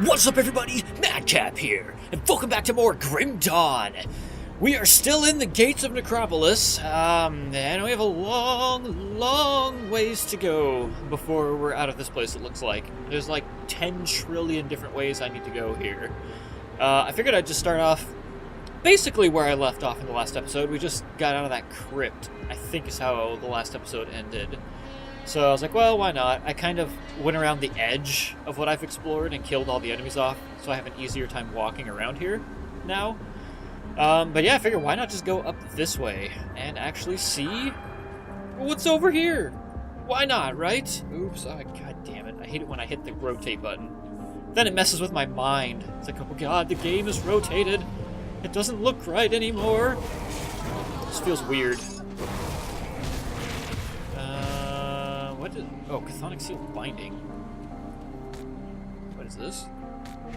What's up, everybody? Madcap here, and welcome back to more Grim Dawn. We are still in the Gates of Necropolis, and we have a long ways to go before we're out of this place, it looks like. There's like 10 trillion different ways I need to go here. I figured I'd just start off basically where I left off in the last episode. We just got out of that crypt, I think is how the last episode ended. So I was like, well, why not? I kind of went around the edge of what I've explored and killed all the enemies off, so I have an easier time walking around here now. But yeah, I figured why not just go up this way and actually see what's over here? Why not, right? Oops, oh, god damn it. I hate it when I hit the rotate button. Then it messes with my mind. It's like, oh god, the game is rotated. It doesn't look right anymore. This feels weird. Oh, Chthonic Seal Binding. What is this?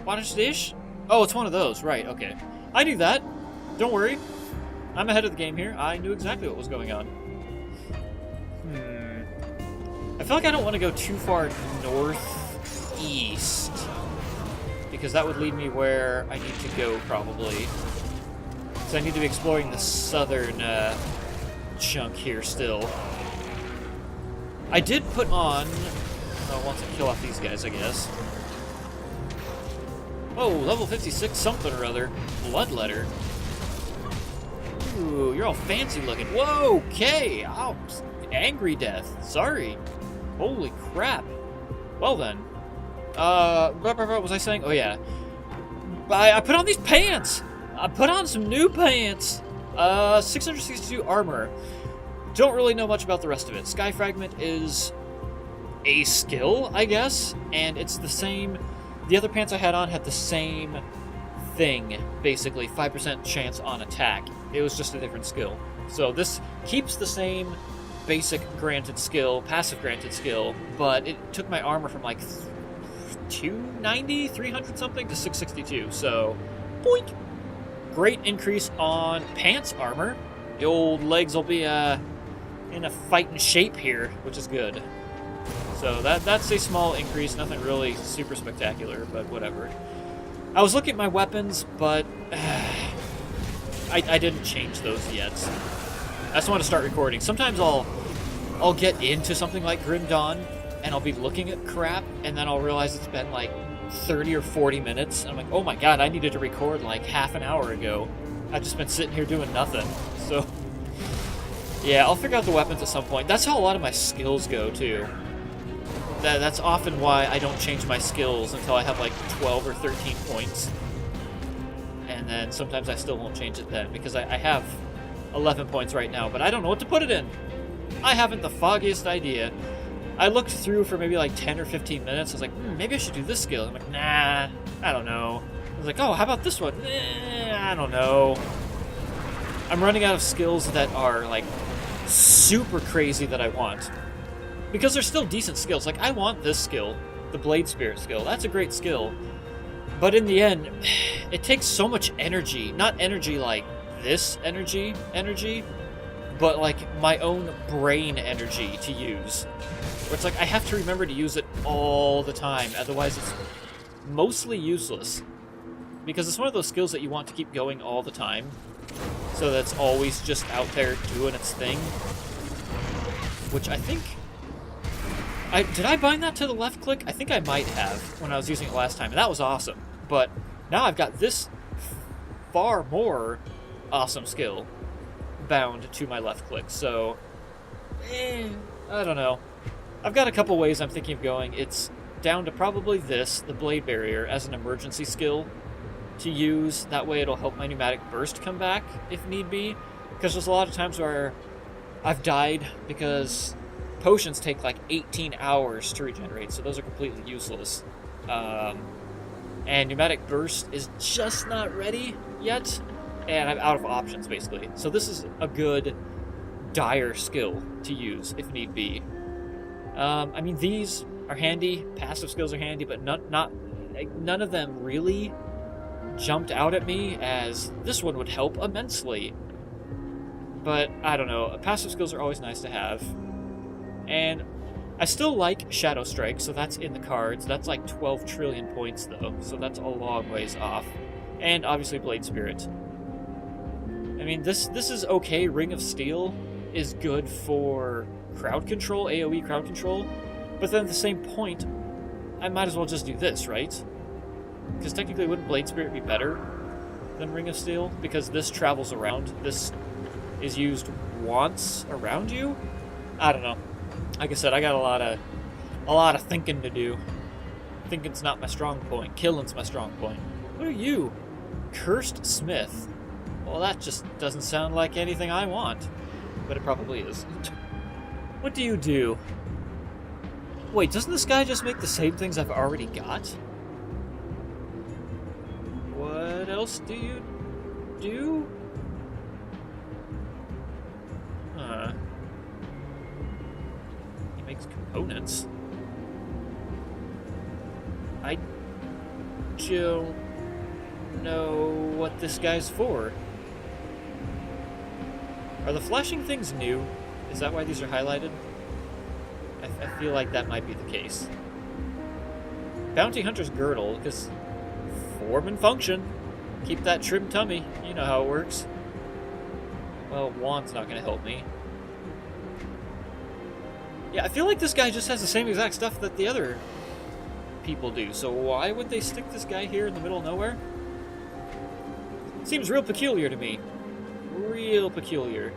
Water dish? Oh, it's one of those. Right, okay. I knew that. Don't worry. I'm ahead of the game here. I knew exactly what was going on. I feel like I don't want to go too far northeast, because that would lead me where I need to go, probably. So I need to be exploring the southern chunk here still. I did put on... Oh, once I kill off these guys, I guess. Oh, level 56 something or other. Bloodletter. Ooh, you're all fancy looking. Whoa, okay. Oh, angry death. Sorry. Holy crap. Well then. What was I saying? Oh, yeah. I put on these pants! I put on some new pants! 662 armor. Don't really know much about the rest of it. Sky Fragment is a skill, I guess, and it's the same... The other pants I had on had the same thing, basically, 5% chance on attack. It was just a different skill. So this keeps the same basic granted skill, passive granted skill, but it took my armor from like 290, 300 something to 662, so boink! Great increase on pants armor. The old legs will be in a fighting shape here, which is good. So that's a small increase, nothing really super spectacular, but whatever. I was looking at my weapons, but I didn't change those yet. I just want to start recording. Sometimes I'll get into something like Grim Dawn, and I'll be looking at crap, and then I'll realize it's been like 30 or 40 minutes. I'm like, oh my god, I needed to record like half an hour ago. I've just been sitting here doing nothing. So yeah, I'll figure out the weapons at some point. That's how a lot of my skills go, too. That's often why I don't change my skills until I have, like, 12 or 13 points. And then sometimes I still won't change it then, because I have 11 points right now, but I don't know what to put it in. I haven't the foggiest idea. I looked through for maybe, like, 10 or 15 minutes. I was like, maybe I should do this skill. I'm like, nah, I don't know. I was like, oh, how about this one? I don't know. I'm running out of skills that are, like, super crazy that I want. Because they're still decent skills. Like, I want this skill, the Blade Spirit skill. That's a great skill. But in the end, it takes so much energy. Not energy like this energy, but like my own brain energy to use. Where it's like, I have to remember to use it all the time. Otherwise, it's mostly useless. Because it's one of those skills that you want to keep going all the time. So that's always just out there doing its thing. Which I think... Did I bind that to the left click? I think I might have when I was using it last time, and that was awesome. But now I've got this far more awesome skill bound to my left click, so... I don't know. I've got a couple ways I'm thinking of going. It's down to probably this, the Blade Barrier, as an emergency skill to use. That way it'll help my pneumatic burst come back if need be, because there's a lot of times where I've died because potions take like 18 hours to regenerate, so those are completely useless. And pneumatic burst is just not ready yet, and I'm out of options basically. So this is a good dire skill to use if need be. I mean, these are handy, passive skills are handy, but none of them really jumped out at me as this one would help immensely. But I don't know, passive skills are always nice to have. And I still like Shadow Strike, so that's in the cards. That's like 12 trillion points, though, so that's a long ways off. And obviously Blade Spirit. I mean, this is okay. Ring of Steel is good for crowd control, AoE crowd control, but then at the same point, I might as well just do this, right? Because technically, wouldn't Blade Spirit be better than Ring of Steel? Because this travels around. This is used once around you? I don't know. Like I said, I got a lot of thinking to do. Thinking's not my strong point. Killing's my strong point. What are you? Cursed Smith. Well, that just doesn't sound like anything I want. But it probably is. What do you do? Wait, doesn't this guy just make the same things I've already got? What else do you do? He makes components. I don't know what this guy's for. Are the flashing things new? Is that why these are highlighted? I feel like that might be the case. Bounty Hunter's Girdle, because form and function. Keep that trim tummy. You know how it works. Well, Wand's not going to help me. Yeah, I feel like this guy just has the same exact stuff that the other people do, so why would they stick this guy here in the middle of nowhere? Seems real peculiar to me. Real peculiar.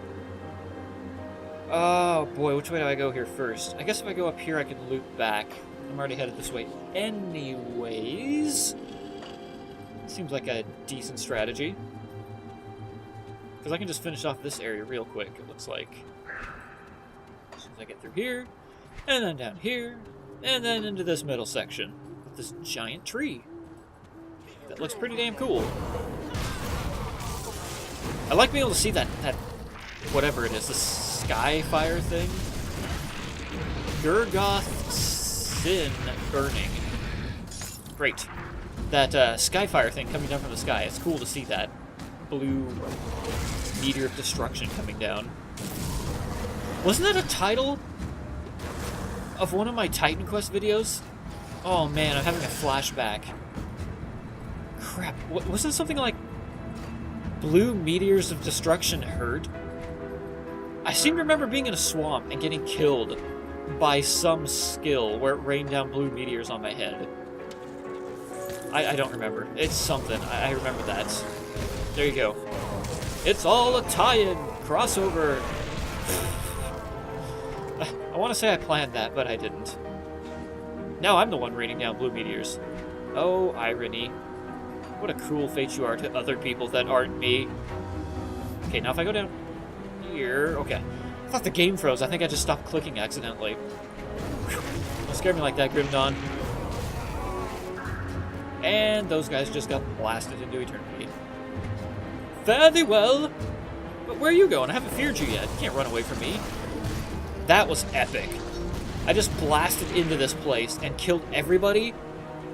Oh boy, which way do I go here first? I guess if I go up here I can loop back. I'm already headed this way anyways. Seems like a decent strategy. Because I can just finish off this area real quick, it looks like. As soon as I get through here, and then down here, and then into this middle section. With this giant tree. That looks pretty damn cool. I like being able to see that whatever it is, the Skyfire thing. Gurgoth Sin Burning. Great. That Skyfire thing coming down from the sky. It's cool to see that blue meteor of destruction coming down. Wasn't that a title of one of my Titan Quest videos? Oh man, I'm having a flashback. Crap, wasn't it something like Blue Meteors of Destruction Herd? I seem to remember being in a swamp and getting killed by some skill where it rained down blue meteors on my head. I don't remember. It's something. I remember that. There you go. It's all a tie-in. Crossover. I want to say I planned that, but I didn't. Now I'm the one raining down blue meteors. Oh, irony. What a cruel fate you are to other people that aren't me. Okay, now if I go down here... Okay. I thought the game froze. I think I just stopped clicking accidentally. Whew. Don't scare me like that, Grim Dawn. And those guys just got blasted into eternity. Fare thee well! But where are you going? I haven't feared you yet. You can't run away from me. That was epic. I just blasted into this place and killed everybody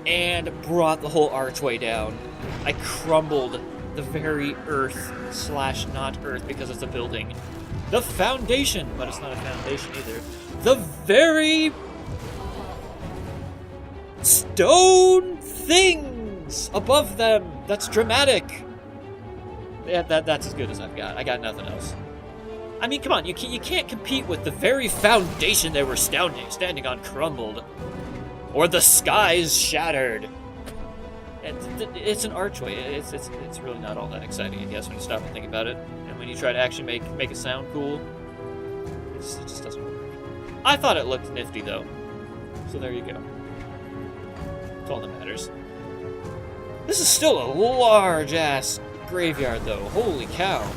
and brought the whole archway down. I crumbled the very earth / not earth because it's a building. The foundation, but it's not a foundation either. The very stone things above them. That's dramatic. Yeah, that's as good as I've got. I got nothing else. I mean, come on, you can't compete with the very foundation they were standing on crumbled. Or the skies shattered. It's an archway. It's really not all that exciting, I guess, when you stop and think about it. And when you try to actually make it sound cool, it just doesn't work. I thought it looked nifty, though. So there you go. That's all that matters. This is still a large-ass graveyard, though. Holy cow.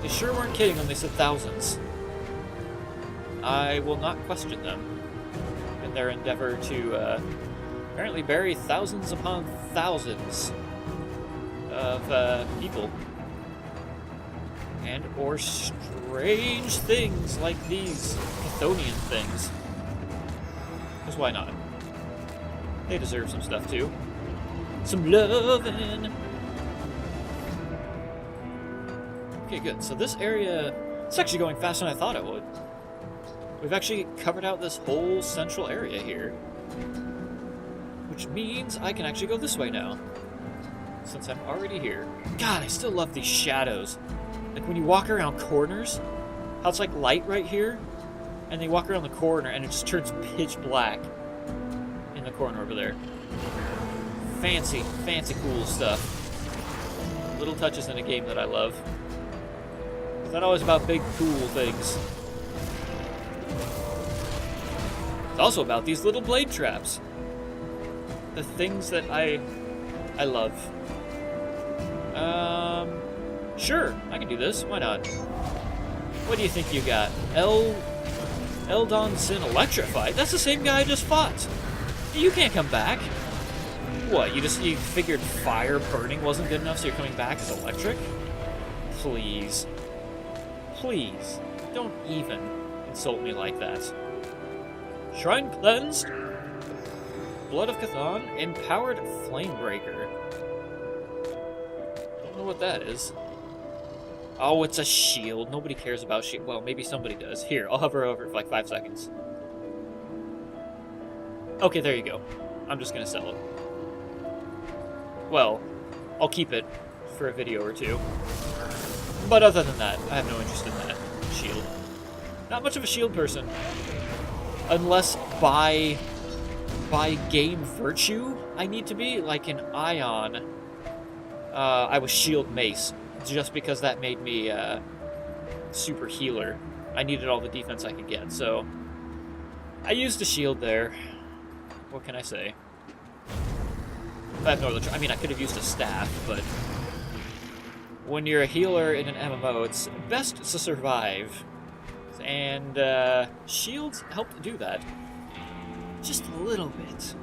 They sure weren't kidding when they said thousands. I will not question them in their endeavor to apparently bury thousands upon thousands of people. And or strange things like these Chthonian things. Because why not? They deserve some stuff too. Some lovin'. Okay, good. So this area, it's actually going faster than I thought it would. we've actually covered out this whole central area here. Which means I can actually go this way now. Since I'm already here. God, I still love these shadows. Like when you walk around corners, how it's like light right here, and then you walk around the corner and it just turns pitch black in the corner over there. Fancy, fancy cool stuff. Little touches in a game that I love. It's not always about big, cool things. It's also about these little blade traps. The things that I love. Sure, I can do this. Why not? What do you think you got? Eldon Sin Electrified? That's the same guy I just fought. You can't come back. What, you figured fire burning wasn't good enough, so you're coming back as electric? Please. Please. Don't even insult me like that. Shrine cleansed. Blood of Cthon. Empowered Flamebreaker. Don't know what that is. Oh, it's a shield. Nobody cares about shield. Well, maybe somebody does. Here, I'll hover over it for like 5 seconds. Okay, there you go. I'm just gonna sell it. Well, I'll keep it for a video or two. But other than that, I have no interest in that shield. Not much of a shield person. Unless by game virtue, I need to be. Like in Ion, I was shield mace. Just because that made me super healer. I needed all the defense I could get, so I used a shield there. What can I say? I have no other I mean, I could have used a staff, but when you're a healer in an MMO, it's best to survive. And shields help to do that. Just a little bit.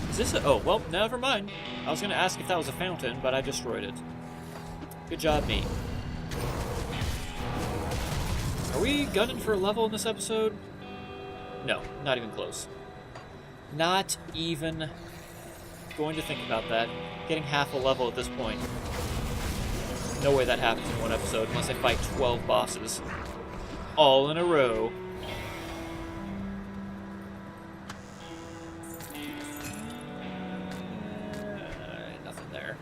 Is this a... Oh, well, never mind. I was going to ask if that was a fountain, but I destroyed it. Good job, me. Are we gunning for a level in this episode? No, not even close. Not even going to think about that. Getting half a level at this point. No way that happens in one episode unless I fight 12 bosses. All in a row. Nothing there.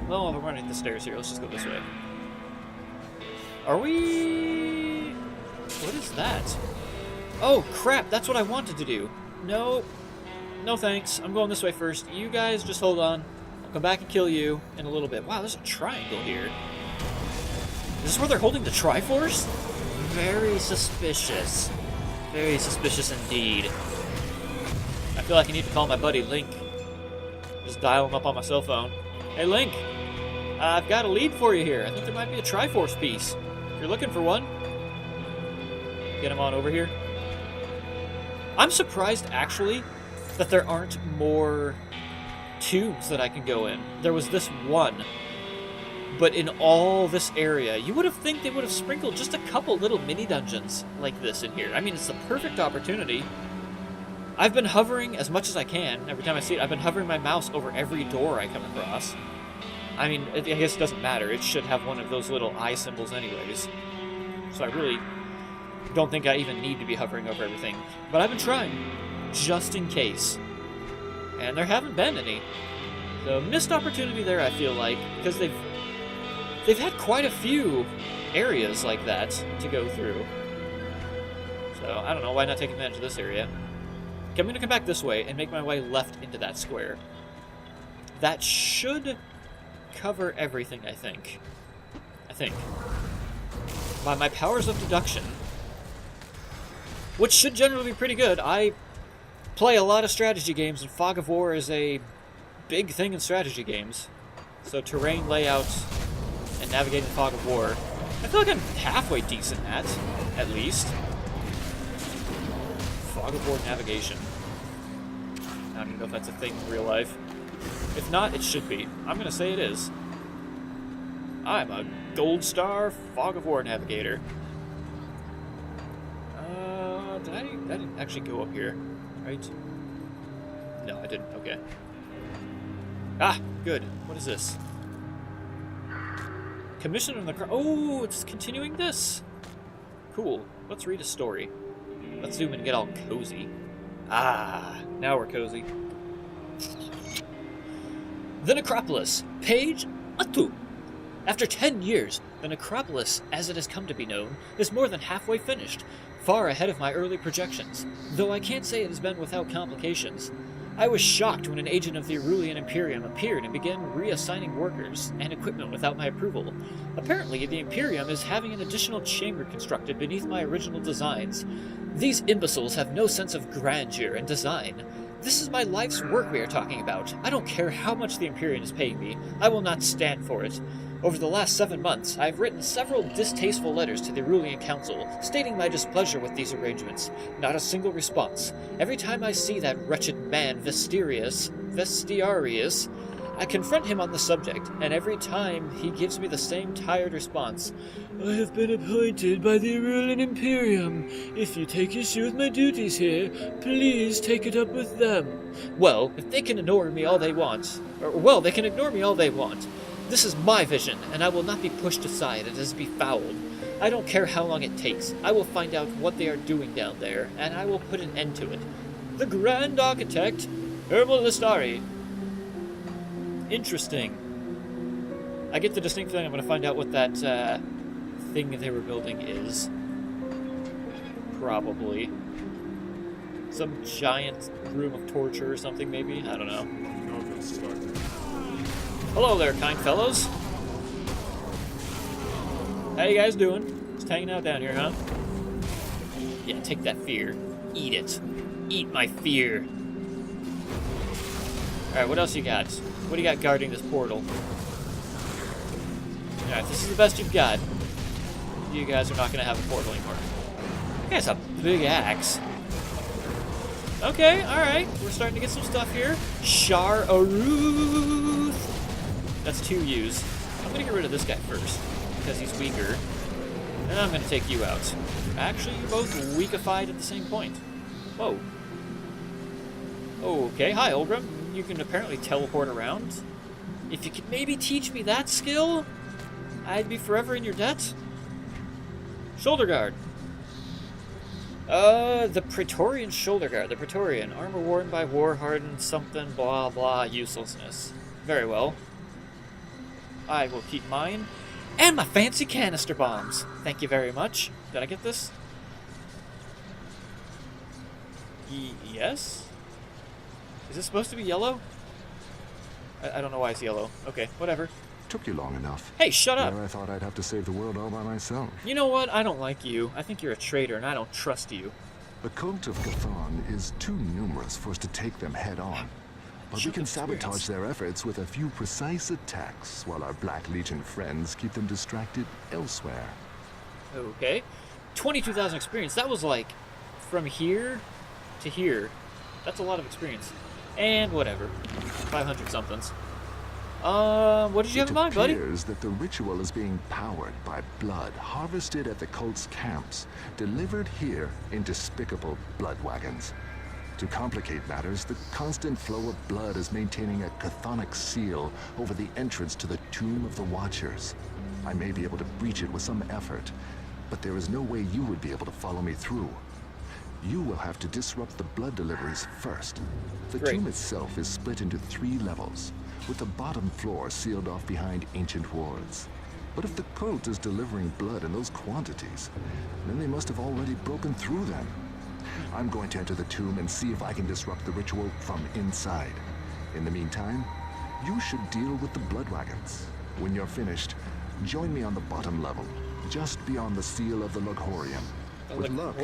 Well, I'm running the stairs here. Let's just go this way. Are we... What is that? Oh, crap. That's what I wanted to do. No. No thanks. I'm going this way first. You guys just hold on. I'll come back and kill you in a little bit. Wow, there's a triangle here. Is this where they're holding the Triforce? Very suspicious. Very suspicious indeed. I feel like I need to call my buddy Link. Just dial him up on my cell phone. Hey, Link. I've got a lead for you here. I think there might be a Triforce piece. If you're looking for one, get him on over here. I'm surprised, actually, that there aren't more tombs that I can go in. There was this one, but in all this area, you would have think they would have sprinkled just a couple little mini dungeons like this in here. I mean, it's the perfect opportunity. I've been hovering as much as I can. Every time I see it, I've been hovering my mouse over every door I come across. I mean, I guess it doesn't matter. It should have one of those little eye symbols anyways. So I really don't think I even need to be hovering over everything. But I've been trying, just in case. And there haven't been any. So missed opportunity there, I feel like, because they've had quite a few areas like that to go through. So I don't know, why not take advantage of this area? Okay, I'm going to come back this way and make my way left into that square. That should cover everything, I think. By my powers of deduction, which should generally be pretty good. I play a lot of strategy games, and Fog of War is a big thing in strategy games. So terrain layout and navigating Fog of War, I feel like I'm halfway decent at least. Fog of War navigation. I don't even know if that's a thing in real life. If not, it should be. I'm gonna say it is. I'm a Gold Star Fog of War navigator. I didn't actually go up here, right? No, I didn't. Okay. Ah, good. What is this? Commission on the... Oh, it's continuing this. Cool. Let's read a story. Let's zoom in and get all cozy. Ah, now we're cozy. The Necropolis, page 2. After 10 years, the Necropolis, as it has come to be known, is more than halfway finished, far ahead of my early projections, though I can't say it has been without complications. I was shocked when an agent of the Arulian Imperium appeared and began reassigning workers and equipment without my approval. Apparently, the Imperium is having an additional chamber constructed beneath my original designs. These imbeciles have no sense of grandeur and design. This is my life's work we are talking about. I don't care how much the Imperium is paying me. I will not stand for it. Over the last 7 months, I have written several distasteful letters to the Arulian Council, stating my displeasure with these arrangements. Not a single response. Every time I see that wretched man, Vestiarius, I confront him on the subject, and every time he gives me the same tired response. I have been appointed by the Arulian Imperium. If you take issue with my duties here, please take it up with them. Well, if they can ignore me all they want, they can ignore me all they want. This is my vision, and I will not be pushed aside and as befouled. I don't care how long it takes. I will find out what they are doing down there, and I will put an end to it. The Grand Architect, Hermal Listari. Interesting. I get the distinct feeling I'm going to find out what that thing they were building is. Probably. Some giant room of torture or something, maybe? I don't know. Hello there, kind fellows. How you guys doing? Just hanging out down here, huh? Yeah, take that fear. Eat it. Eat my fear. Alright, what else you got? What do you got guarding this portal? Alright, this is the best you've got. You guys are not going to have a portal anymore. That guy's a big axe. Okay, alright. We're starting to get some stuff here. Shar-Aruth. That's 2 U's. I'm going to get rid of this guy first, because he's weaker. And I'm going to take you out. Actually, you're both weakified at the same point. Whoa. Okay, hi, Olgrim. You can apparently teleport around. If you could maybe teach me that skill, I'd be forever in your debt. Shoulder guard. The Praetorian shoulder guard. The Praetorian. Armor worn by war-hardened something, blah, blah, uselessness. Very well. I will keep mine. And my fancy canister bombs. Thank you very much. Did I get this? Yes? Is this supposed to be yellow? I don't know why it's yellow. Okay, whatever. Took you long enough. Hey, shut up! There I thought I'd have to save the world all by myself. You know what? I don't like you. I think you're a traitor, and I don't trust you. The cult of Chthon is too numerous for us to take them head on. But we can sabotage their efforts with a few precise attacks, while our Black Legion friends keep them distracted elsewhere. Okay. 22,000 experience. That was like from here to here. That's a lot of experience. And whatever. 500 somethings. What did you have in mind, buddy? It appears that the ritual is being powered by blood harvested at the cult's camps, delivered here in despicable blood wagons. To complicate matters, the constant flow of blood is maintaining a chthonic seal over the entrance to the Tomb of the Watchers. I may be able to breach it with some effort, but there is no way you would be able to follow me through. You will have to disrupt the blood deliveries first. The tomb itself is split into 3 levels, with the bottom floor sealed off behind ancient wards. But if the cult is delivering blood in those quantities, then they must have already broken through them. I'm going to enter the tomb and see if I can disrupt the ritual from inside. In the meantime, you should deal with the blood wagons. When you're finished, join me on the bottom level, just beyond the seal of the Lughorian. With luck,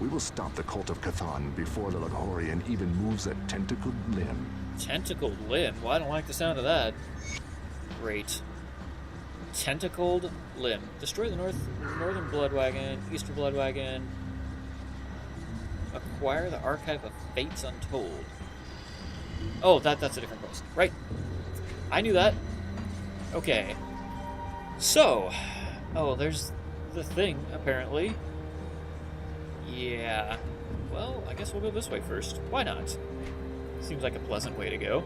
we will stop the cult of Chthon before the Lughorian even moves a tentacled limb. Tentacled limb? Well, I don't like the sound of that. Great. Tentacled limb. Destroy the northern blood wagon, eastern blood wagon. Acquire the Archive of Fates Untold. Oh, that's a different quest. Right. I knew that. Okay. So. Oh, there's the thing, apparently. Yeah. Well, I guess we'll go this way first. Why not? Seems like a pleasant way to go.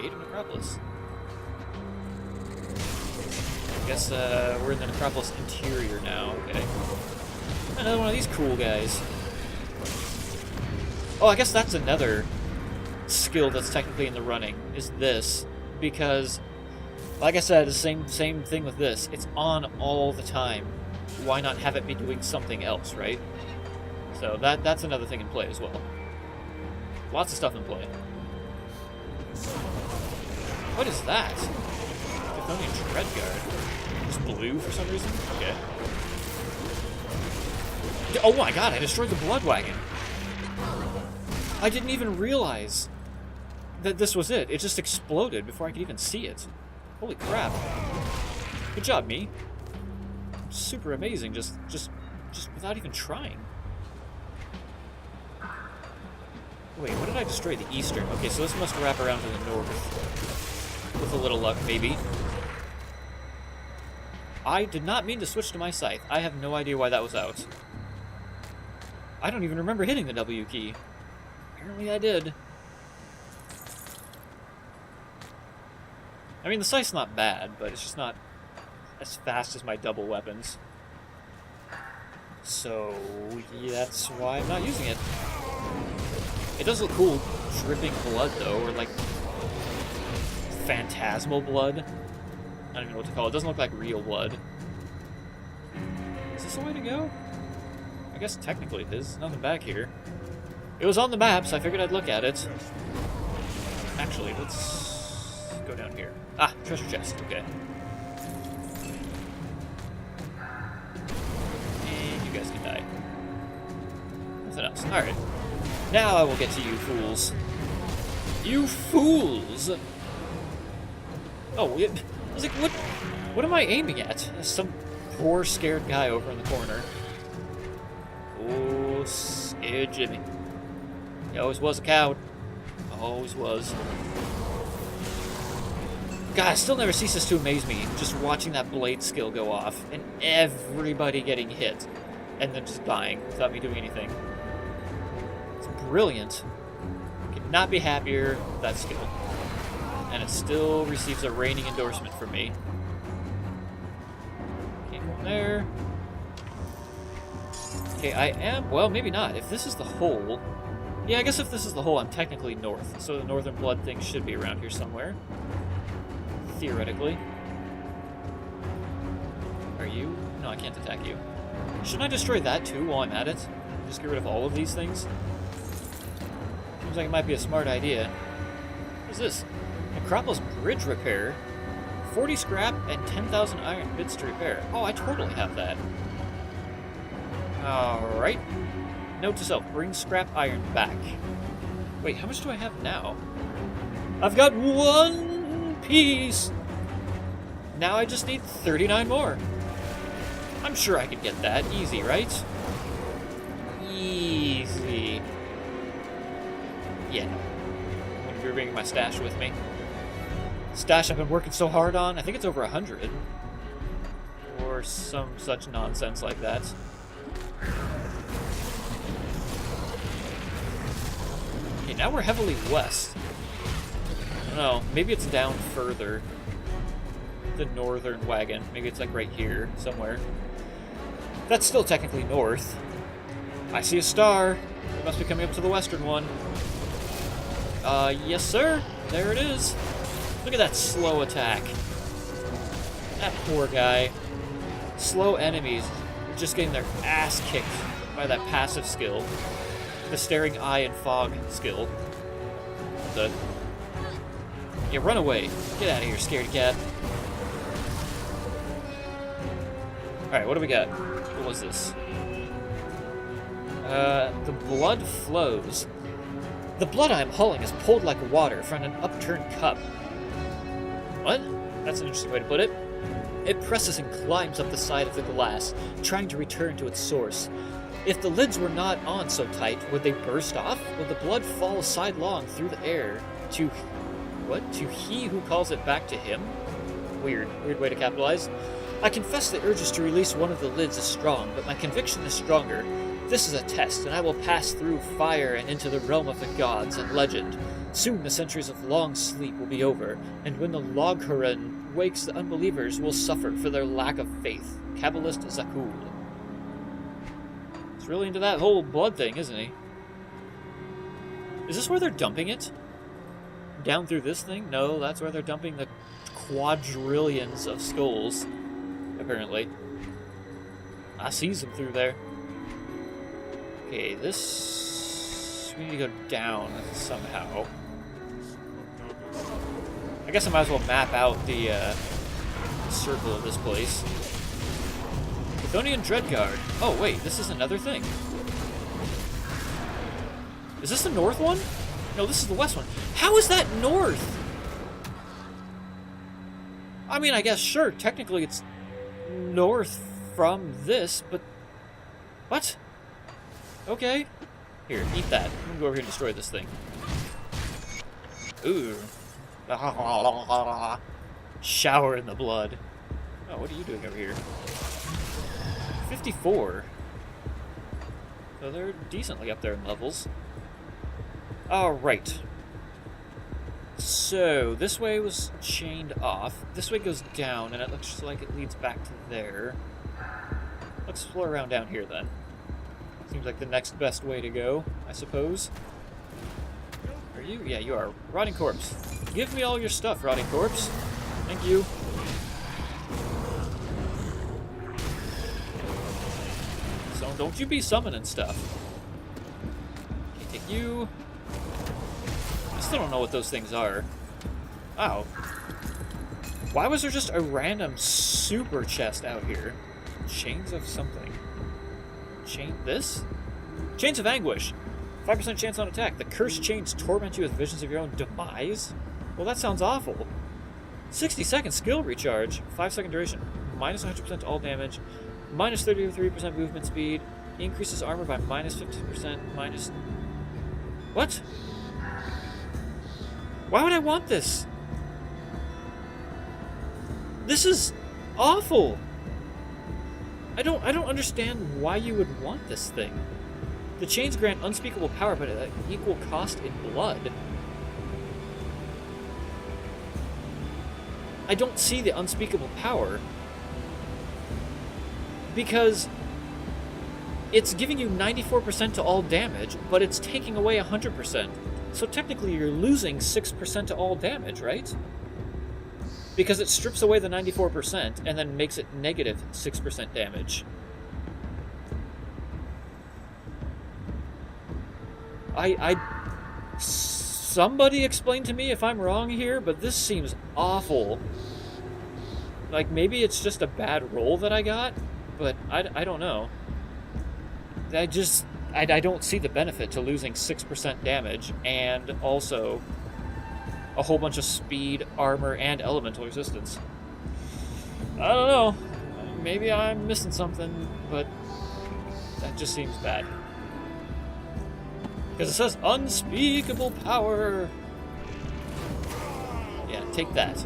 Gate of Necropolis. I guess we're in the Necropolis interior now. Okay. Another one of these cool guys. Oh, I guess that's another skill that's technically in the running, is this. Because, like I said, the same thing with this. It's on all the time. Why not have it be doing something else, right? So that's another thing in play as well. Lots of stuff in play. What is that? Draconian Dreadguard. Just blue for some reason? Okay. Oh my god, I destroyed the Blood Wagon. I didn't even realize that this was it. It just exploded before I could even see it. Holy crap. Good job, me. Super amazing, just without even trying. Wait, what did I destroy? The eastern. Okay, so this must wrap around to the north. With a little luck, maybe. I did not mean to switch to my scythe. I have no idea why that was out. I don't even remember hitting the W key. Apparently I did. I mean, the scythe's not bad, but it's just not as fast as my double weapons. So, yeah, that's why I'm not using it. It does look cool dripping blood, though, or like phantasmal blood. I don't even know what to call it. It doesn't look like real blood. Is this the way to go? I guess technically it is. Nothing back here. It was on the map, so I figured I'd look at it. Actually, let's go down here. Ah, treasure chest. Okay. And you guys can die. Nothing else. Alright. Now I will get to you fools. You fools! Oh, I was like, what am I aiming at? Some poor scared guy over in the corner. Oh, scared Jimmy. He always was a coward. Always was. God, it still never ceases to amaze me just watching that blade skill go off and everybody getting hit and then just dying without me doing anything. It's brilliant. Could not be happier with that skill. And it still receives a reigning endorsement from me. Can't go in there. Okay, I am... Well, maybe not. If this is the hole... Yeah, I guess if this is the hole, I'm technically north. So the northern blood thing should be around here somewhere. Theoretically. Are you? No, I can't attack you. Shouldn't I destroy that too while I'm at it? Just get rid of all of these things? Seems like it might be a smart idea. What is this? Necropolis Bridge Repair. 40 scrap and 10,000 iron bits to repair. Oh, I totally have that. Alright. Note to self, bring scrap iron back. Wait, how much do I have now? I've got 1 piece! Now I just need 39 more. I'm sure I could get that. Easy, right? Easy. Yeah. I'm gonna be bringing my stash with me. Stash I've been working so hard on. I think it's over 100. Or some such nonsense like that. Okay, now we're heavily west. I don't know. Maybe it's down further. The northern wagon. Maybe it's like right here somewhere. That's still technically north. I see a star. It must be coming up to the western one. Yes sir. There it is. Look at that slow attack. That poor guy. Slow enemies just getting their ass kicked by that passive skill. The staring eye and fog skill. Yeah, run away. Get out of here, scaredy cat. Alright, what do we got? What was this? The blood flows. The blood I am hauling is pulled like water from an upturned cup. What? That's an interesting way to put it. It presses and climbs up the side of the glass, trying to return to its source. If the lids were not on so tight, would they burst off? Would the blood fall sidelong through the air to... what? To he who calls it back to him? Weird way to capitalize. I confess the urges to release one of the lids is strong, but my conviction is stronger. This is a test, and I will pass through fire and into the realm of the gods and legend. Soon the centuries of long sleep will be over, and when the Logharan wakes, the unbelievers will suffer for their lack of faith. Kabbalist Zakul. He's really into that whole blood thing, isn't he? Is this where they're dumping it? Down through this thing? No, that's where they're dumping the quadrillions of skulls, apparently. I see them through there. Okay, this... we need to go down somehow. I guess I might as well map out the circle of this place. Chthonian Dreadguard. Oh, wait, this is another thing. Is this the north one? No, this is the west one. How is that north? I mean, I guess, sure, technically it's north from this, but... what? Okay. Here, eat that. I'm gonna go over here and destroy this thing. Ooh. Shower in the blood. Oh, what are you doing over here? 54. So they're decently up there in levels. Alright. So, this way was chained off. This way goes down, and it looks like it leads back to there. Let's explore around down here, then. Seems like the next best way to go, I suppose. Are you? Yeah, you are. Rotting Corpse. Give me all your stuff, Rotting Corpse. Thank you. So, don't you be summoning stuff. Okay, take you. I still don't know what those things are. Wow. Why was there just a random super chest out here? Chains of something. This? Chains of Anguish. 5% chance on attack. The cursed chains torment you with visions of your own demise? Well, that sounds awful. 60-second skill recharge. 5-second duration. Minus 100% to all damage. Minus 33% movement speed. Increases armor by minus 50%. Minus... what? Why would I want this? This is awful. I don't understand why you would want this thing. The chains grant unspeakable power, but at equal cost in blood. I don't see the unspeakable power. Because it's giving you 94% to all damage, but it's taking away 100%. So technically you're losing 6% to all damage, right? Because it strips away the 94% and then makes it negative 6% damage. Somebody explain to me if I'm wrong here, but this seems awful. Like, maybe it's just a bad roll that I got, but I don't know. I don't see the benefit to losing 6% damage and also a whole bunch of speed, armor, and elemental resistance. I don't know. Maybe I'm missing something, but that just seems bad. Because it says unspeakable power. Yeah, take that.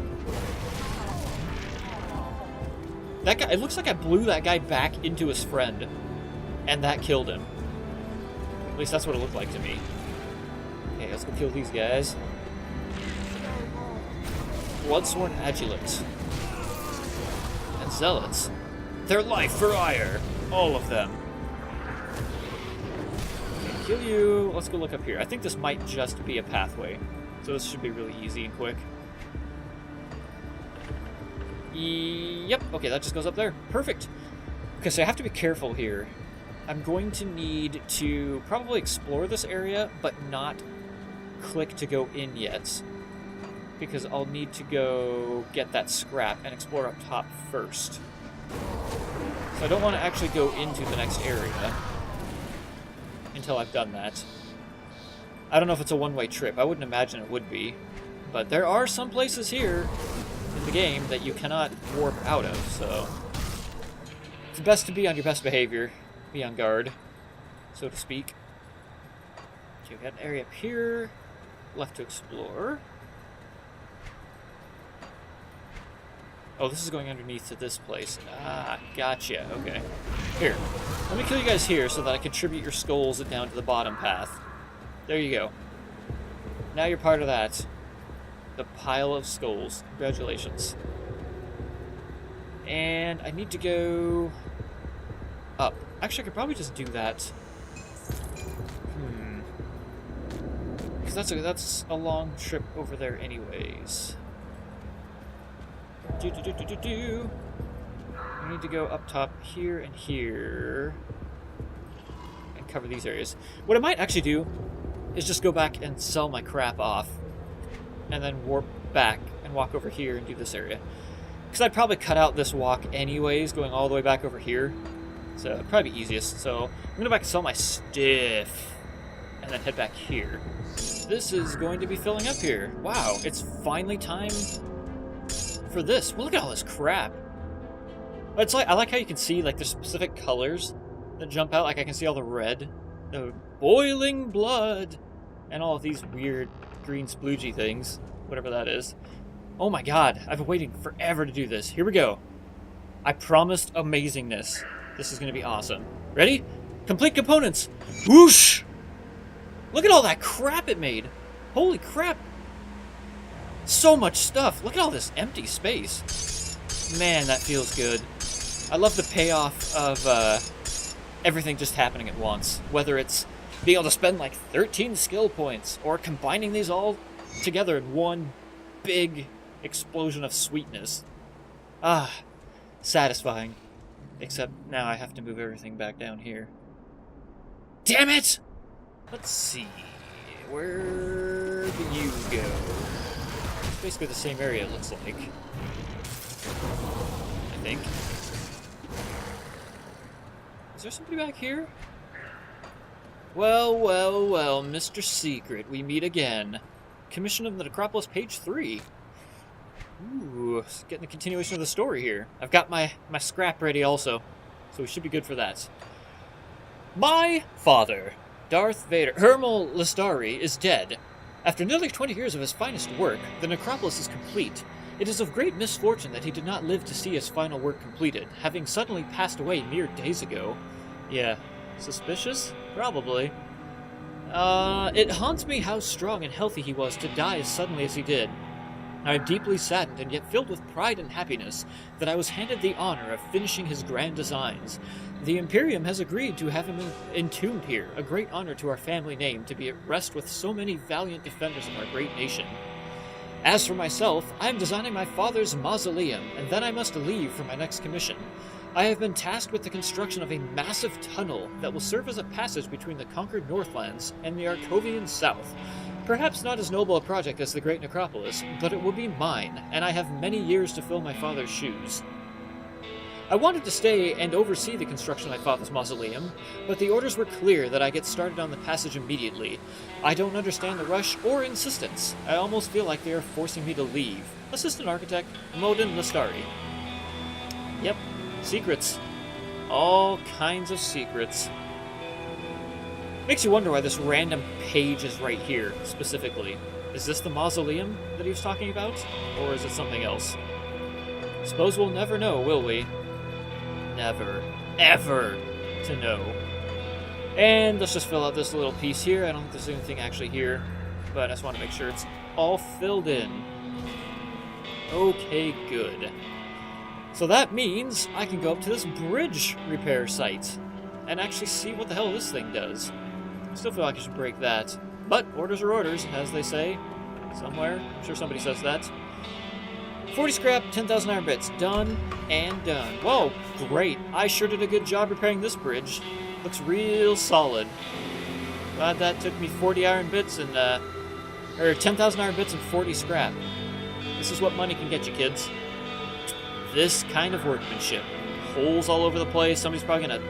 That guy, it looks like I blew that guy back into his friend, and that killed him. At least that's what it looked like to me. Okay, let's go kill these guys. Bloodsworn Adulants. And Zealots. Their life for ire. All of them. Okay, kill you. Let's go look up here. I think this might just be a pathway. So this should be really easy and quick. Yep, okay, that just goes up there. Perfect. Okay, so I have to be careful here. I'm going to need to probably explore this area, but not click to go in yet. Because I'll need to go get that scrap and explore up top first. So I don't want to actually go into the next area until I've done that. I don't know if it's a one-way trip. I wouldn't imagine it would be. But there are some places here in the game that you cannot warp out of, so it's best to be on your best behavior. Be on guard, so to speak. Okay, we got an area up here left to explore. Oh, this is going underneath to this place. Ah, gotcha. Okay. Here. Let me kill you guys here so that I contribute your skulls down to the bottom path. There you go. Now you're part of that. The pile of skulls. Congratulations. And I need to go up. Actually, I could probably just do that. Because that's a long trip over there anyways. I need to go up top here and here. And cover these areas. What I might actually do is just go back and sell my crap off. And then warp back and walk over here and do this area. Because I'd probably cut out this walk anyways, going all the way back over here. So it'd probably be easiest. So I'm going to go back and sell my stuff. And then head back here. This is going to be filling up here. Wow, it's finally time for this. Well, look at all this crap. It's like, I like how you can see like there's specific colors that jump out. Like I can see all the red, the boiling blood, and all of these weird green sploogey things, whatever that is. Oh my god, I've been waiting forever to do this. Here we go. I promised amazingness. This is going to be awesome. Ready? Complete components. Whoosh! Look at all that crap it made. Holy crap. So much stuff. Look at all this empty space. Man, that feels good. I love the payoff of everything just happening at once. Whether it's being able to spend like 13 skill points or combining these all together in one big explosion of sweetness. Ah, satisfying. Except now I have to move everything back down here. Damn it! Let's see. Where do you go? It's basically the same area, it looks like. I think. Is there somebody back here? Well, well, well, Mr. Secret, we meet again. Commission of the Necropolis, page 3. Ooh, getting the continuation of the story here. I've got my scrap ready also, so we should be good for that. My father, Darth Vader, Hermal Lestari, is dead. After nearly 20 years of his finest work, the necropolis is complete. It is of great misfortune that he did not live to see his final work completed, having suddenly passed away mere days ago. Yeah, suspicious? Probably. It haunts me how strong and healthy he was to die as suddenly as he did. I am deeply saddened and yet filled with pride and happiness that I was handed the honor of finishing his grand designs. The Imperium has agreed to have him entombed here, a great honor to our family name to be at rest with so many valiant defenders of our great nation. As for myself, I am designing my father's mausoleum, and then I must leave for my next commission. I have been tasked with the construction of a massive tunnel that will serve as a passage between the conquered Northlands and the Arcovian South. Perhaps not as noble a project as the Great Necropolis, but it will be mine, and I have many years to fill my father's shoes. I wanted to stay and oversee the construction of my father's mausoleum, but the orders were clear that I get started on the passage immediately. I don't understand the rush or insistence. I almost feel like they are forcing me to leave. Assistant Architect, Modin Lestari. Yep, secrets. All kinds of secrets. Makes you wonder why this random page is right here, specifically. Is this the mausoleum that he was talking about? Or is it something else? Suppose we'll never know, will we? Never, ever to know. And let's just fill out this little piece here. I don't think there's anything actually here, but I just want to make sure it's all filled in. Okay, good. So that means I can go up to this bridge repair site and actually see what the hell this thing does. I still feel like I should break that. But orders are orders, as they say. Somewhere. I'm sure somebody says that. 40 scrap, 10,000 iron bits. Done and done. Whoa, great. I sure did a good job repairing this bridge. Looks real solid. Glad that took me 40 iron bits and, or 10,000 iron bits and 40 scrap. This is what money can get you, kids. This kind of workmanship. Holes all over the place. Somebody's probably gonna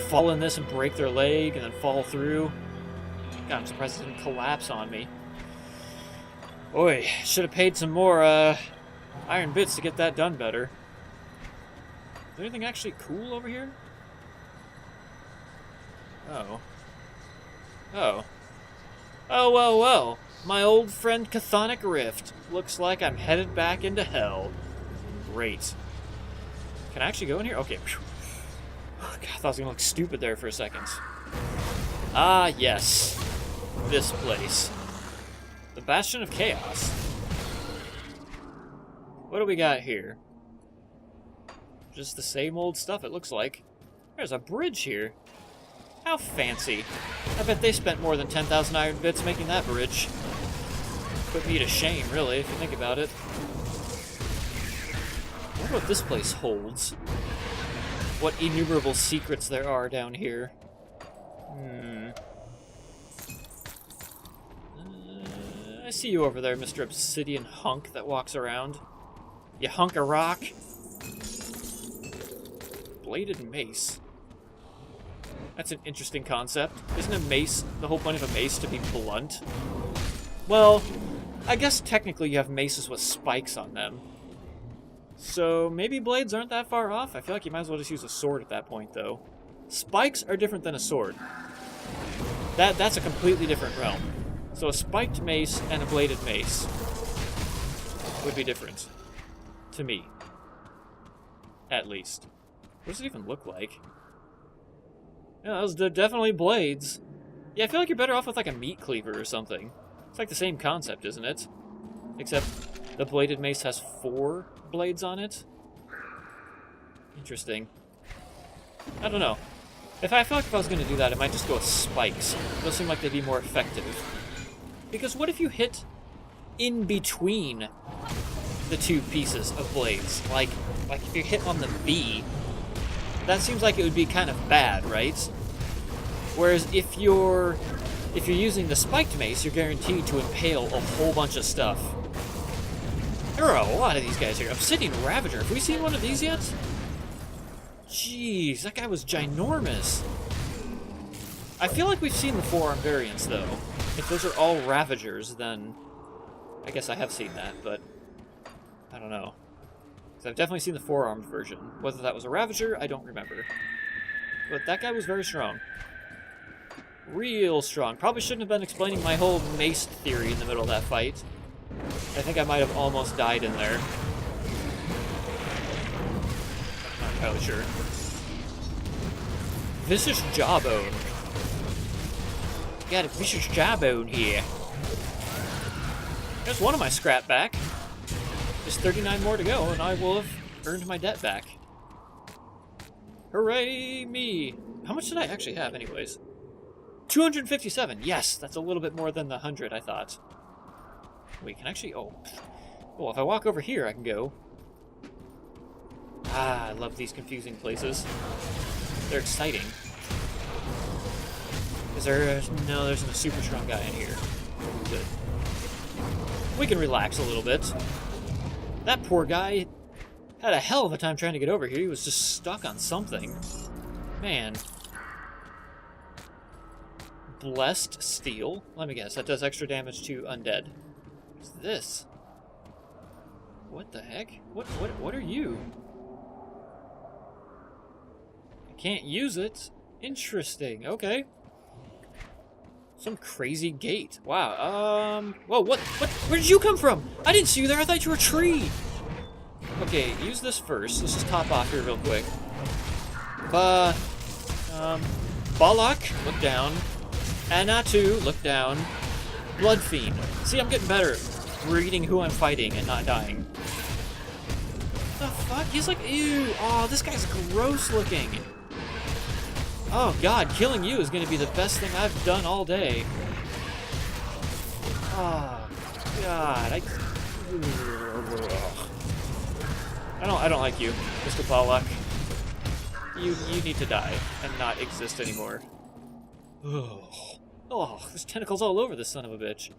fall in this and break their leg and then fall through. God, I'm surprised it didn't collapse on me. Boy, should have paid some more, iron bits to get that done better. Is there anything actually cool over here? Oh. Oh. Oh, well, well. My old friend Chthonic Rift. Looks like I'm headed back into hell. Great. Can I actually go in here? Okay. Oh, God, I thought I was going to look stupid there for a second. Ah, yes. This place. The Bastion of Chaos. What do we got here? Just the same old stuff, it looks like. There's a bridge here. How fancy. I bet they spent more than 10,000 iron bits making that bridge. Put me to shame, really, if you think about it. I wonder what this place holds. What innumerable secrets there are down here. I see you over there, Mr. Obsidian hunk that walks around. You hunk of rock. Bladed mace. That's an interesting concept. Isn't a mace, the whole point of a mace to be blunt? Well, I guess technically you have maces with spikes on them. So maybe blades aren't that far off? I feel like you might as well just use a sword at that point, though. Spikes are different than a sword. That's a completely different realm. So a spiked mace and a bladed mace would be different. To me. At least. What does it even look like? Yeah, those are definitely blades. Yeah, I feel like you're better off with like a meat cleaver or something. It's like the same concept, isn't it? Except the bladed mace has 4 blades on it. Interesting. I don't know. I feel like if I was going to do that, I might just go with spikes. Those seem like they'd be more effective. Because what if you hit in between the 2 pieces of blades? Like if you hit on the B, that seems like it would be kind of bad, right? Whereas if you're using the spiked mace, you're guaranteed to impale a whole bunch of stuff. There are a lot of these guys here. Obsidian Ravager. Have we seen one of these yet? Jeez, that guy was ginormous. I feel like we've seen the forearm variants, though. If those are all Ravagers, then I guess I have seen that, but I don't know. Because I've definitely seen the forearmed version. Whether that was a Ravager, I don't remember. But that guy was very strong. Real strong. Probably shouldn't have been explaining my whole mace theory in the middle of that fight. I think I might have almost died in there. Not entirely sure. Vicious Jawbone. Got a vicious jawbone here. There's one of my scrap back. Just 39 more to go, and I will have earned my debt back. Hooray me! How much did I actually have, anyways? 257. Yes, that's a little bit more than the 100 I thought. We can actually... Oh, if I walk over here, I can go. Ah, I love these confusing places. They're exciting. Is there... No, there's a super strong guy in here. Good. We can relax a little bit. That poor guy had a hell of a time trying to get over here. He was just stuck on something. Man. Blessed Steel. Let me guess. That does extra damage to undead. What's this? What the heck? What are you? I can't use it. Interesting. Okay. Some crazy gate. Wow. Whoa, what? Where did you come from? I didn't see you there. I thought you were a tree. Okay, use this first. Let's just top off here real quick. Balak, look down. Anatu, look down. Blood Fiend. See, I'm getting better at reading who I'm fighting and not dying. What the fuck? He's like, ew. Oh, this guy's gross looking. Oh god, killing you is going to be the best thing I've done all day. Oh god, I don't like you, Mr. Balak. You need to die and not exist anymore. Oh, there's tentacles all over this son of a bitch.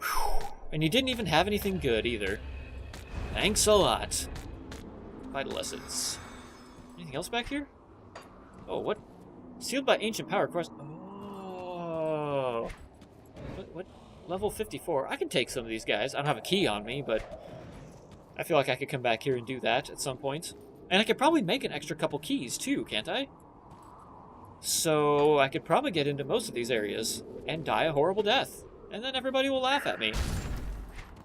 Whew. And you didn't even have anything good either. Thanks a lot. Vital Essence. Anything else back here? Oh, what? Sealed by ancient power quest. Oh. What? Level 54. I can take some of these guys. I don't have a key on me, but I feel like I could come back here and do that at some point. And I could probably make an extra couple keys too, can't I? So I could probably get into most of these areas and die a horrible death. And then everybody will laugh at me.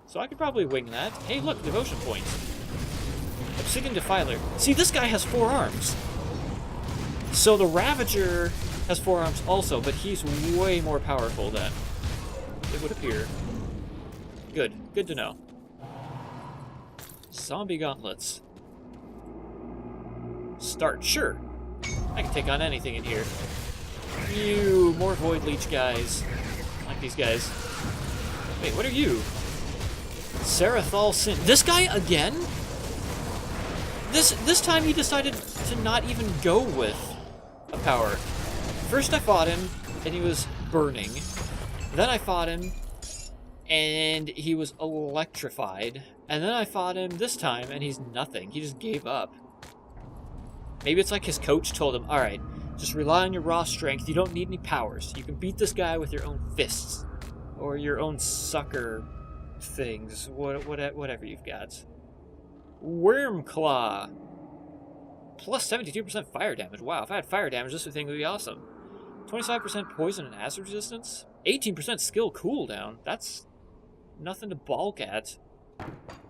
So I could probably wing that. Hey, look, devotion point. Obsidian Defiler. See, this guy has 4 arms. So the Ravager has 4 arms also, but he's way more powerful then. it would appear. Good. Good to know. Zombie gauntlets. Start. Sure. I can take on anything in here. You more Void Leech guys. I like these guys. Wait, what are you? Sarathal Sin. This guy again? This time he decided to not even go with a power. First I fought him, and he was burning. Then I fought him, and he was electrified. And then I fought him this time, and he's nothing. He just gave up. Maybe it's like his coach told him, alright, just rely on your raw strength. You don't need any powers. You can beat this guy with your own fists. Or your own sucker things. Whatever you've got. Wormclaw. Plus 72% fire damage. Wow, if I had fire damage, this thing would be awesome. 25% poison and acid resistance. 18% skill cooldown. That's nothing to balk at.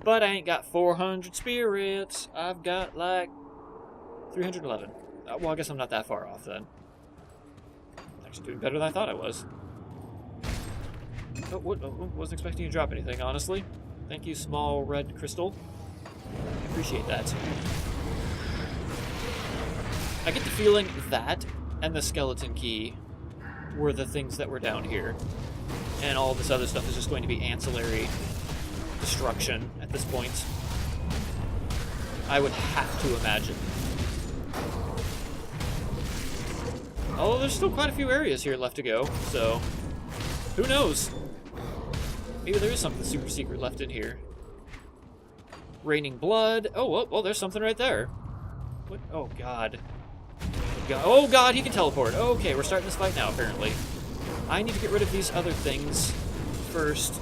But I ain't got 400 spirits. I've got like 311. Well, I guess I'm not that far off then. Actually doing better than I thought I was. Oh, wasn't expecting you to drop anything, honestly. Thank you, small red crystal. I appreciate that. I get the feeling that and the skeleton key were the things that were down here. And all this other stuff is just going to be ancillary destruction at this point. I would have to imagine. Although there's still quite a few areas here left to go, so who knows? Maybe there is something super secret left in here. Raining blood. Oh, well, there's something right there. What? Oh, God. Oh, God, he can teleport. Okay, we're starting this fight now, apparently. I need to get rid of these other things first.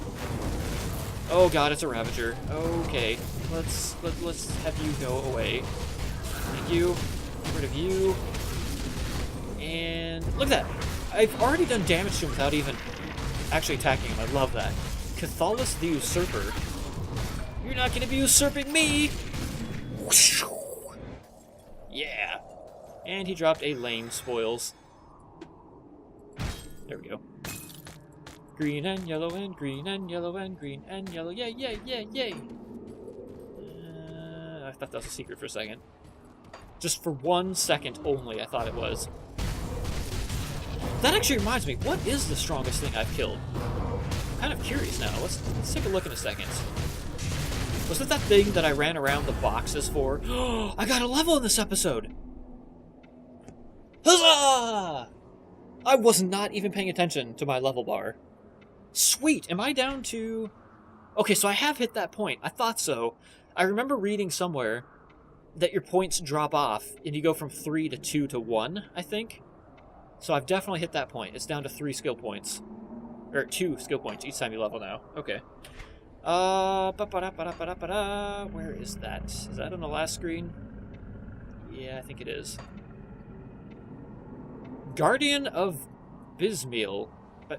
Oh, God, it's a Ravager. Okay, let's have you go away. Thank you. Get rid of you. And look at that. I've already done damage to him without even actually attacking him. I love that. Cathalis the Usurper. You're not going to be usurping me! Yeah. And he dropped a lane spoils. There we go. Green and yellow and green and yellow and green and yellow. Yay, yay, yay, yay! I thought that was a secret for a second. Just for 1 second only, I thought it was. That actually reminds me, what is the strongest thing I've killed? I'm kind of curious now. Let's take a look in a second. Was it that thing that I ran around the boxes for? I got a level in this episode! Huzzah! I was not even paying attention to my level bar. Sweet! Am I down to... Okay, so I have hit that point. I thought so. I remember reading somewhere that your points drop off and you go from 3 to 2 to 1, I think. So I've definitely hit that point. It's down to 3 skill points. Or 2 skill points each time you level now. Okay. Where is that? Is that on the last screen? Yeah, I think it is. Guardian of Bismeal.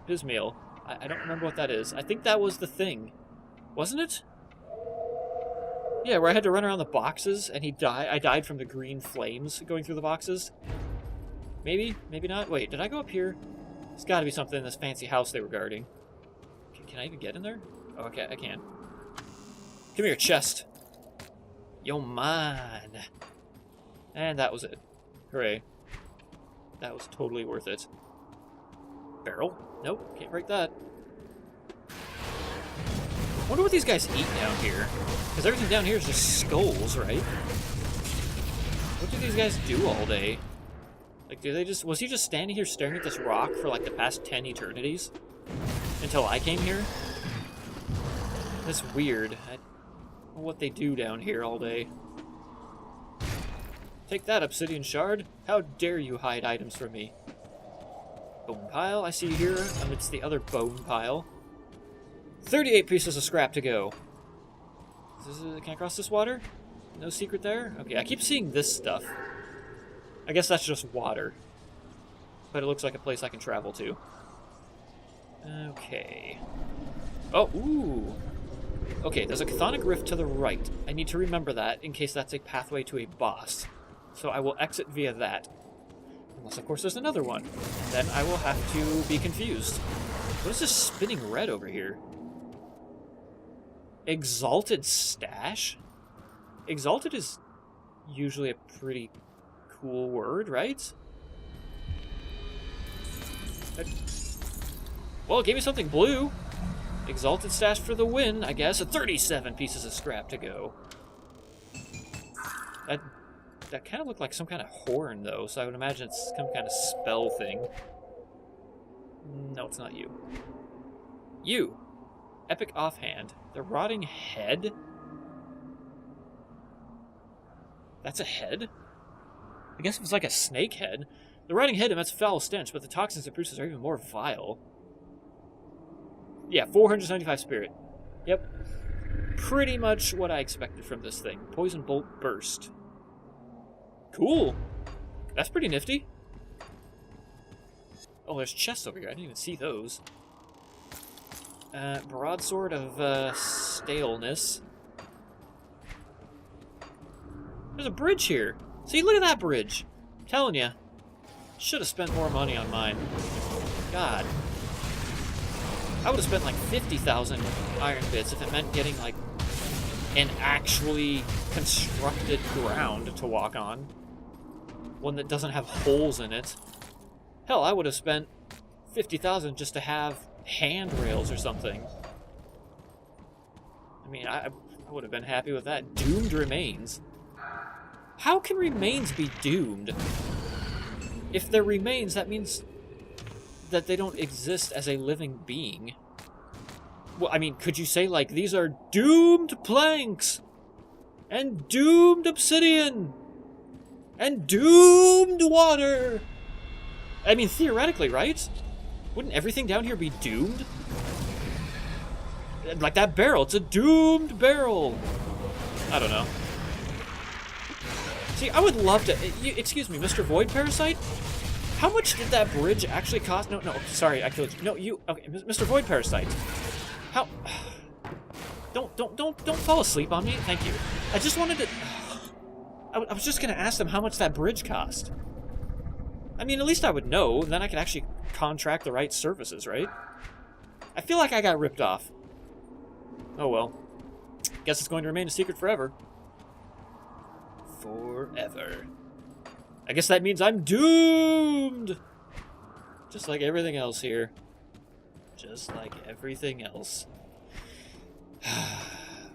Bismeal. I don't remember what that is. I think that was the thing. Wasn't it? Yeah, where I had to run around the boxes and I died from the green flames going through the boxes. Maybe? Maybe not? Wait, did I go up here? There's got to be something in this fancy house they were guarding. Can I even get in there? Oh, okay, I can. Come here, chest. You're mine. And that was it. Hooray. That was totally worth it. Barrel? Nope, can't break that. I wonder what these guys eat down here. Because everything down here is just skulls, right? What do these guys do all day? Like, do they just... Was he just standing here staring at this rock for, like, the past 10 eternities? Until I came here? That's weird. I don't know what they do down here all day. Take that, obsidian shard. How dare you hide items from me? Bone pile, I see you here amidst the other bone pile. 38 pieces of scrap to go. Can I cross this water? No secret there? Okay, I keep seeing this stuff. I guess that's just water. But it looks like a place I can travel to. Okay. Oh, ooh. Okay, there's a chthonic rift to the right. I need to remember that in case that's a pathway to a boss. So I will exit via that. Unless, of course, there's another one. Then I will have to be confused. What is this spinning red over here? Exalted Stash? Exalted is usually a pretty cool word, right? Well, it gave me something blue. Exalted Stash for the win, I guess. 37 pieces of scrap to go. That kind of looked like some kind of horn, though, so I would imagine it's some kind of spell thing. No, it's not you. You! Epic Offhand. The Rotting Head? That's a head? I guess it was like a snake head. The Rotting Head emits a foul stench, but the toxins it produces are even more vile. Yeah, 475 spirit. Yep. Pretty much what I expected from this thing. Poison Bolt Burst. Cool. That's pretty nifty. Oh, there's chests over here. I didn't even see those. Broadsword of Staleness. There's a bridge here. See, look at that bridge. I'm telling you. Should have spent more money on mine. God. I would have spent like 50,000 iron bits if it meant getting like an actually constructed ground to walk on. One that doesn't have holes in it. Hell, I would have spent 50,000 just to have handrails or something. I mean, I would have been happy with that. Doomed remains. How can remains be doomed? If they're remains, that means that they don't exist as a living being. Well, I mean, could you say, like, these are doomed planks, and doomed obsidian, and doomed water? I mean, theoretically, right? Wouldn't everything down here be doomed? Like that barrel, it's a doomed barrel. I don't know. See, I would love to... excuse me, Mr. Void Parasite? How much did that bridge actually cost? No, sorry, I killed you. No, you... Okay, Mr. Void Parasite. How... Don't fall asleep on me. Thank you. I just wanted to... I was just going to ask them how much that bridge cost. I mean, at least I would know, and then I could actually contract the right services, right? I feel like I got ripped off. Oh well. Guess it's going to remain a secret forever. Forever. I guess that means I'm doomed! Just like everything else here. Just like everything else.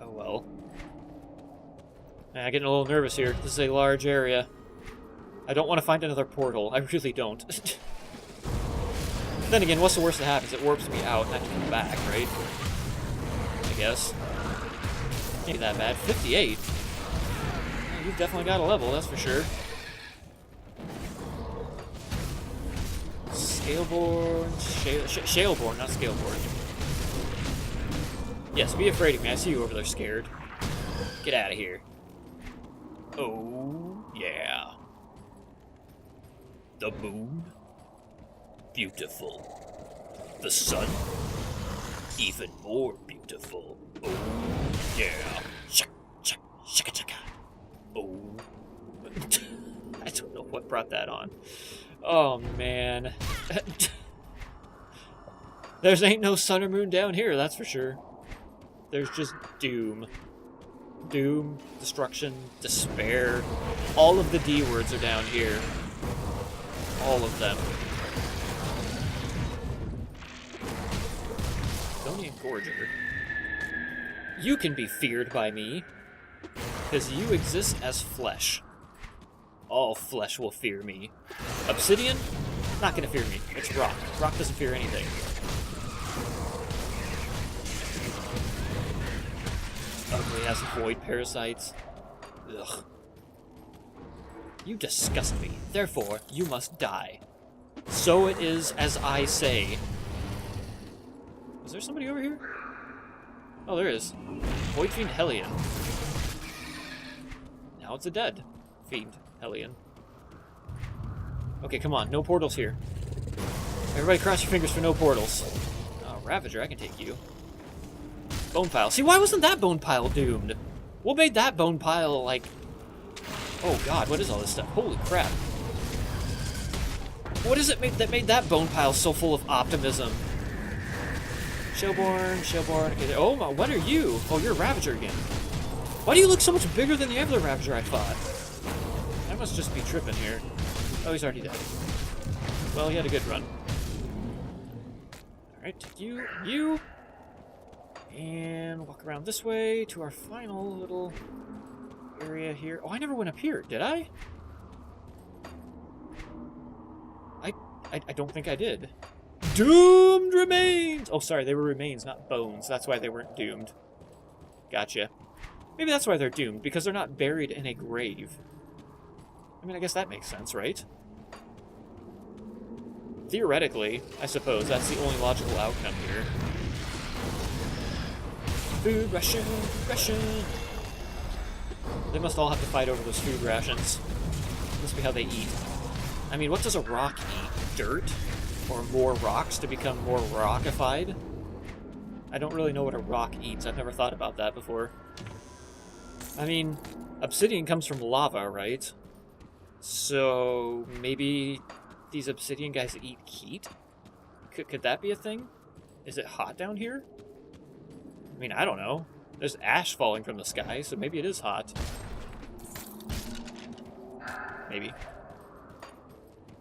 Oh well. I'm getting a little nervous here. This is a large area. I don't want to find another portal. I really don't. Then again, what's the worst that happens? It warps me out and I have to come back, right? I guess. Ain't that bad. 58? You've definitely got a level, that's for sure. Scaleborn... Shaleborn, not Scaleborn. Yes, be afraid of me. I see you over there scared. Get out of here. Oh, yeah. The moon? Beautiful. The sun? Even more beautiful. Oh, yeah. Shaka. Oh. I don't know what brought that on. Oh, man. There's ain't no sun or moon down here, that's for sure. There's just doom. Doom, destruction, despair. All of the D words are down here. All of them. Stonian Gorger. You can be feared by me, because you exist as flesh. All flesh will fear me. Obsidian? Not gonna fear me. It's rock. Rock doesn't fear anything. Ugly ass void parasites. Ugh. You disgust me. Therefore, you must die. So it is as I say. Is there somebody over here? Oh, there is. Void Fiend Hellion. Now it's a dead Fiend Hellion. Okay, come on. No portals here. Everybody cross your fingers for no portals. Oh, Ravager, I can take you. Bone pile. See, why wasn't that bone pile doomed? What made that bone pile, like... Oh god, what is all this stuff? Holy crap. What is it that made that bone pile so full of optimism? Shellborn. Okay, oh, what are you? Oh, you're a Ravager again. Why do you look so much bigger than the other Ravager I fought? I must just be tripping here. Oh, he's already dead. Well, he had a good run. Alright, take you. And walk around this way to our final little area here. Oh, I never went up here, did I? I don't think I did. Doomed remains! Oh, sorry, they were remains, not bones. That's why they weren't doomed. Gotcha. Maybe that's why they're doomed, because they're not buried in a grave. I mean, I guess that makes sense, right? Theoretically, I suppose, that's the only logical outcome here. Food ration! They must all have to fight over those food rations. Must be how they eat. I mean, what does a rock eat? Dirt? Or more rocks to become more rockified? I don't really know what a rock eats. I've never thought about that before. I mean, obsidian comes from lava, right? So maybe these obsidian guys eat heat? Could that be a thing? Is it hot down here? I mean, I don't know. There's ash falling from the sky, so maybe it is hot. Maybe.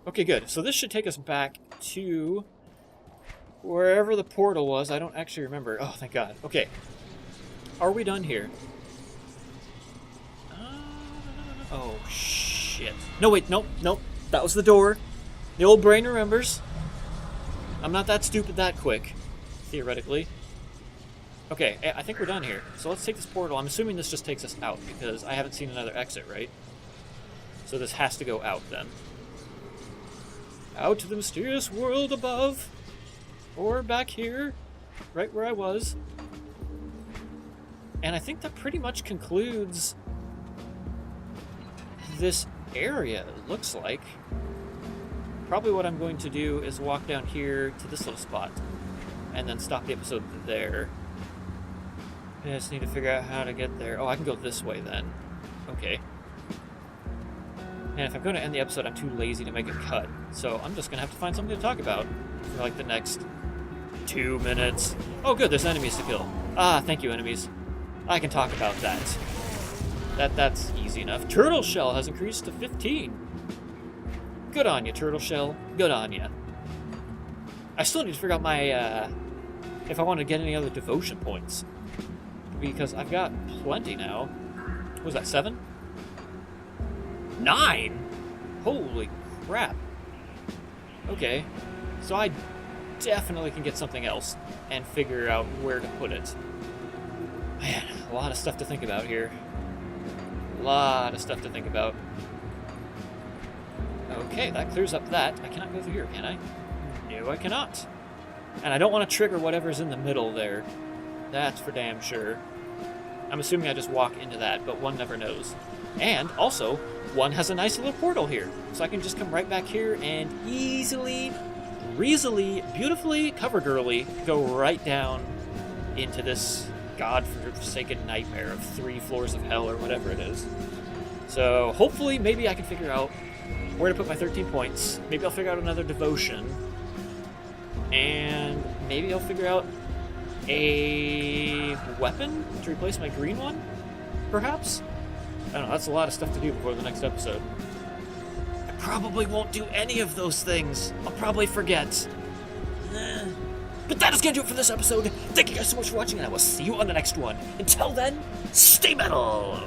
Okay, good. So this should take us back to wherever the portal was. I don't actually remember. Oh, thank God. Okay. Are we done here? Oh, shit. No, wait. Nope. That was the door. The old brain remembers. I'm not that stupid that quick, theoretically. Okay, I think we're done here. So let's take this portal. I'm assuming this just takes us out, because I haven't seen another exit, right? So this has to go out, then. Out to the mysterious world above. Or back here, right where I was. And I think that pretty much concludes this area, it looks like. Probably what I'm going to do is walk down here to this little spot. And then stop the episode there. I just need to figure out how to get there. Oh, I can go this way then. Okay. And if I'm going to end the episode, I'm too lazy to make a cut. So I'm just going to have to find something to talk about for like the next 2 minutes. Oh good, there's enemies to kill. Ah, thank you, enemies. I can talk about that. That's easy enough. Turtle shell has increased to 15. Good on you, turtle shell. Good on you. I still need to figure out my, if I want to get any other devotion points. Because I've got plenty now. What was that, 7? 9? Holy crap. Okay. So I definitely can get something else and figure out where to put it. Man, a lot of stuff to think about here. A lot of stuff to think about. Okay, that clears up that. I cannot go through here, can I? No, I cannot. And I don't want to trigger whatever's in the middle there. That's for damn sure. I'm assuming I just walk into that, but one never knows. And also, one has a nice little portal here. So I can just come right back here and easily, breezily, beautifully, cover girly, go right down into this godforsaken nightmare of 3 floors of hell or whatever it is. So hopefully, maybe I can figure out where to put my 13 points. Maybe I'll figure out another devotion. And maybe I'll figure out a weapon to replace my green one, perhaps? I don't know, that's a lot of stuff to do before the next episode. I probably won't do any of those things. I'll probably forget. But that is going to do it for this episode. Thank you guys so much for watching, and I will see you on the next one. Until then, stay metal!